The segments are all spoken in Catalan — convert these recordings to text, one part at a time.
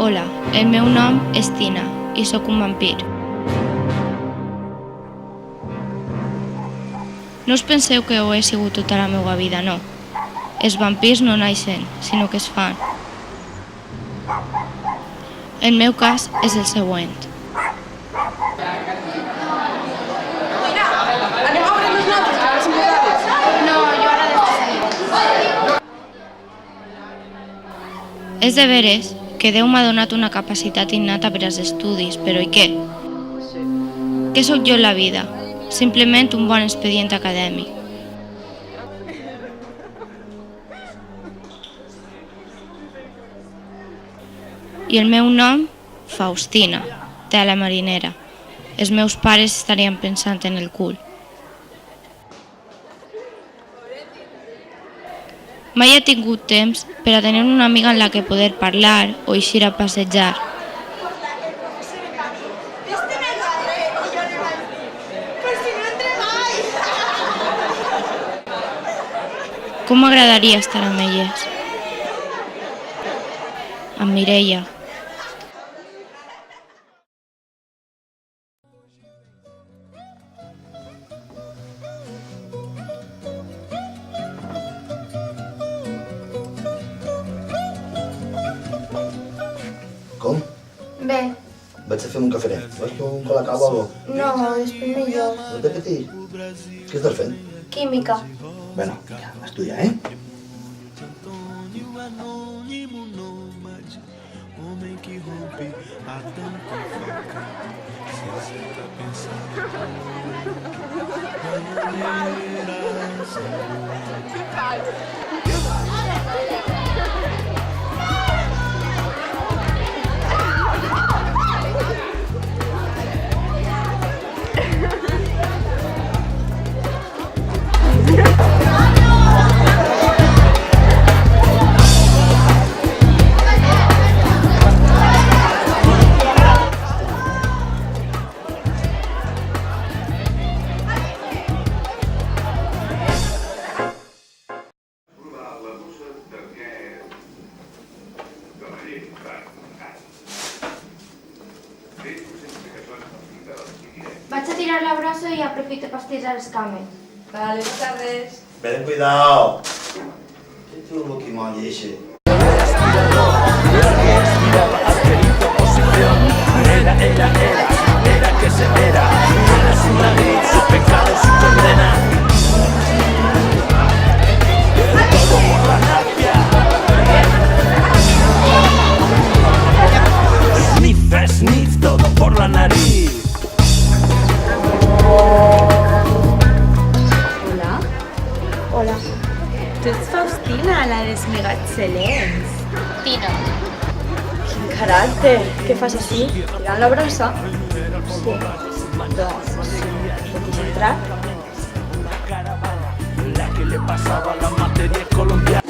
Hola, el meu nom és Tina i sóc un vampir. No us penseu que ho he sigut tota la meva vida, no. Els vampirs no naixen, sinó que es fan. El meu cas és el següent. Anem a veure les notes, a veure si m'agrades. No, jo ara després. És de veres que Déu m'ha donat una capacitat innata per als estudis, però i què? Què sóc jo en la vida? Simplement un bon expedient acadèmic. I el meu nom? Faustina, tela marinera. Els meus pares estarien pensant en el cul. Mai he tingut temps per a tenir una amiga en la que poder parlar o eixir a passejar. Com m'agradaria estar amb elles? Amb Mireia. Com? Bé, Vaig a fer un caferet. Vols tu un colacao o algo? no, després millor. No té petit? Què estàs fent? Química. Bueno, estudia, eh? Vaig a tirar la brossa i aprofito per estirar les cames. Vale, no tardes. Ven, cuidado. ¿Qué turbo que mal ese? Era que se era, era su nariz, su pecado, su condena. Todo por la napia. Sniff, sniff, todo por la nariz. Hola. Hola. Tu ets Faustina, la dels megaexcel·lents. Tina. Quin caràcter. Què fas així? Tirant la brossa? Sí. Doncs, pot entrar? La que le pasaba la materia colombiana.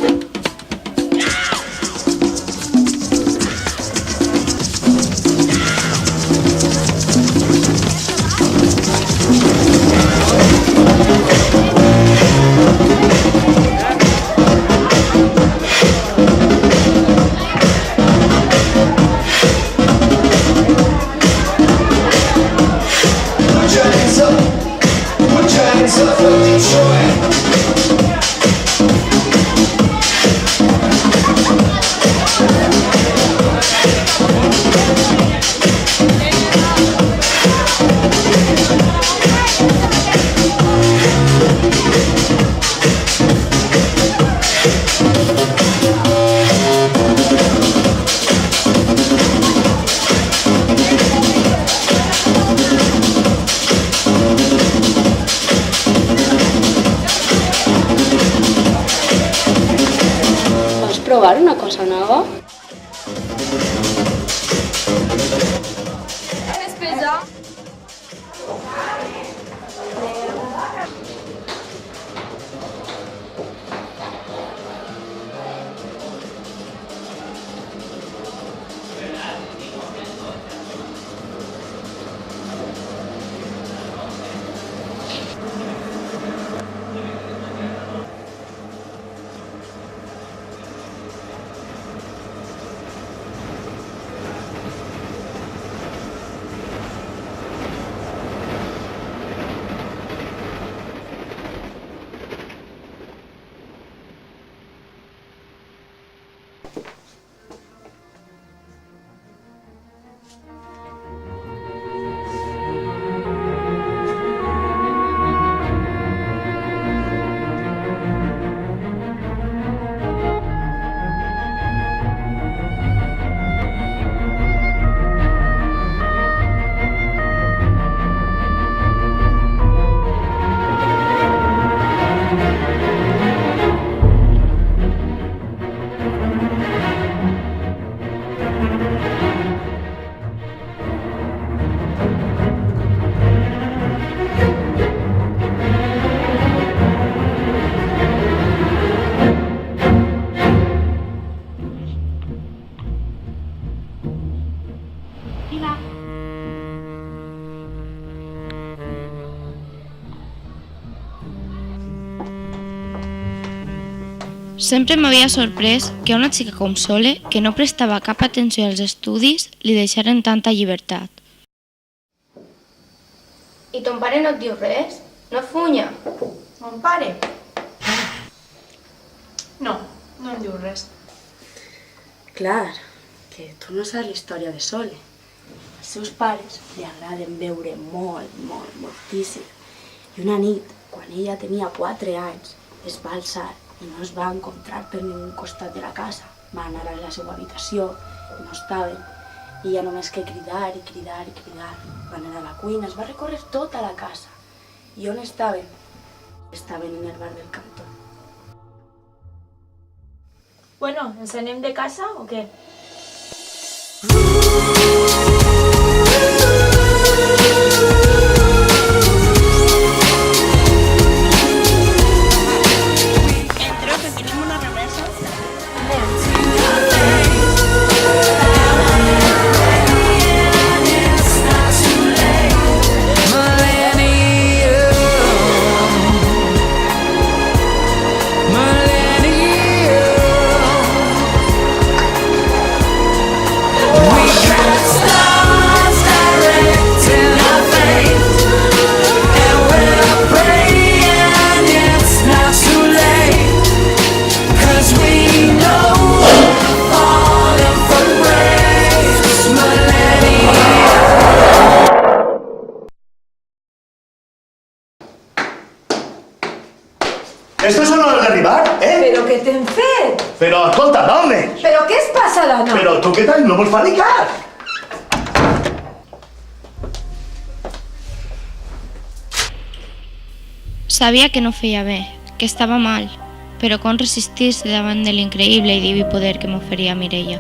Vols provar una cosa nova? Més pesa? Sempre m'havia sorprès que a una xica com Sole, que no prestava cap atenció als estudis, li deixaren tanta llibertat. I ton pare no et diu res? No funya? Mon pare? No, no em diu res. Clar, que tu no saps la història de Sole. Els seus pares li agraden veure moltíssim. I una nit, quan ella tenia 4 anys, es va alçar i no es va encontrar per ningú costat de la casa. Va anar a la seva habitació i no estaven. I ja només que cridar i cridar i cridar. Va anar a la cuina, es va recórrer tota la casa. I on estaven? Estaven en el bar del cantó. Bueno, ens anem de casa o què? Entreu, que tenim una remesa. Estos son los de arribar, eh? Però què t'hem fet? Però escolta, home! Però què es passa, dona? Però tu què tal? No vols fadicar? Sabia que no feia bé, que estava mal, però com resistir-se davant de l'increïble i diví poder que m'oferia Mireia.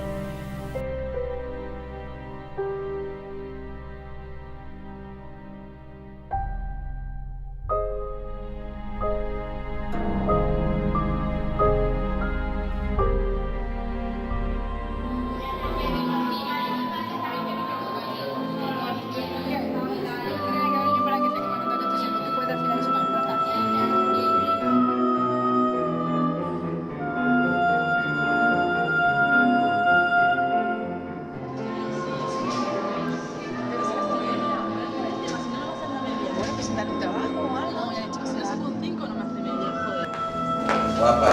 Guapa,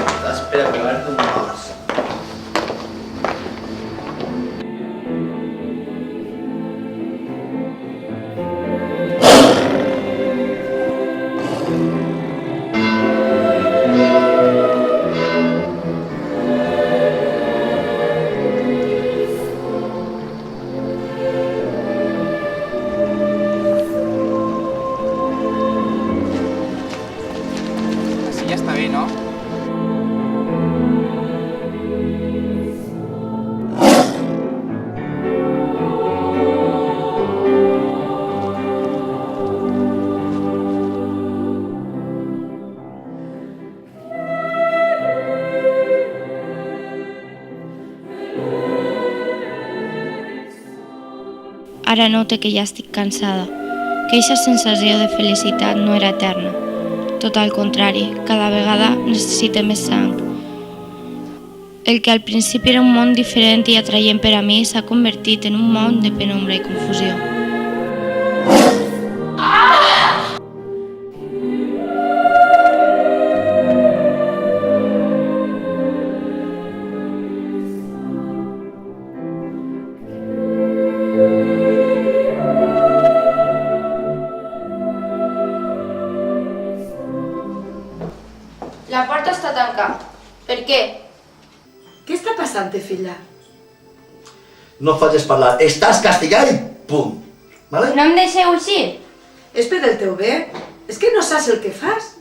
estás para pegarte un más. Así ya está bien, ¿no? Ara note que ja estic cansada, que eixa sensació de felicitat no era eterna. Tot al contrari, cada vegada necessite més sang. El que al principi era un món diferent i atraient per a mi s'ha convertit en un món de penombra i confusió. La porta està tancada. Per què? Què està passant, filla? No facis parlar. Estàs castigada i punt. Vale? No em deixeu eixir? És per el teu bé? És que no saps el que fas?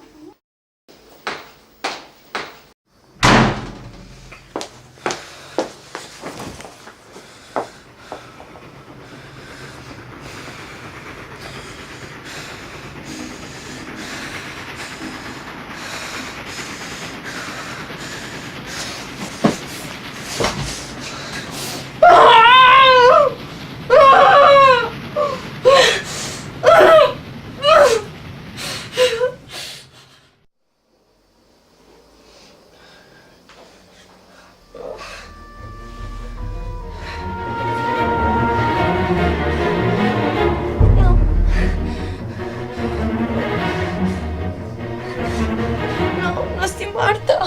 No estic morta.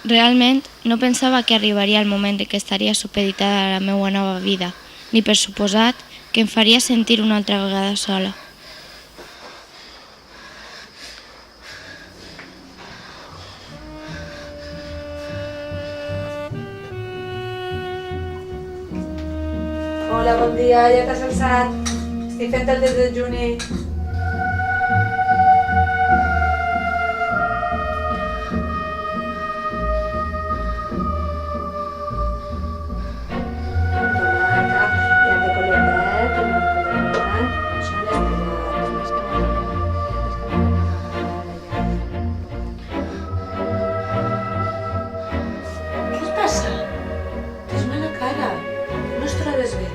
Realment no pensava que arribaria el moment en què estaria supeditada a la meva nova vida, ni per suposat que em faria sentir una altra vegada sola. Hola, bon dia, ja t'has alçat? Estic fent el desdejuni. Què et passa? Tens mala cara. No es trobes bé.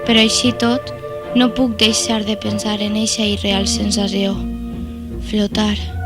Però així tot, no puc deixar de pensar en eixa irreal sensació. Flotar.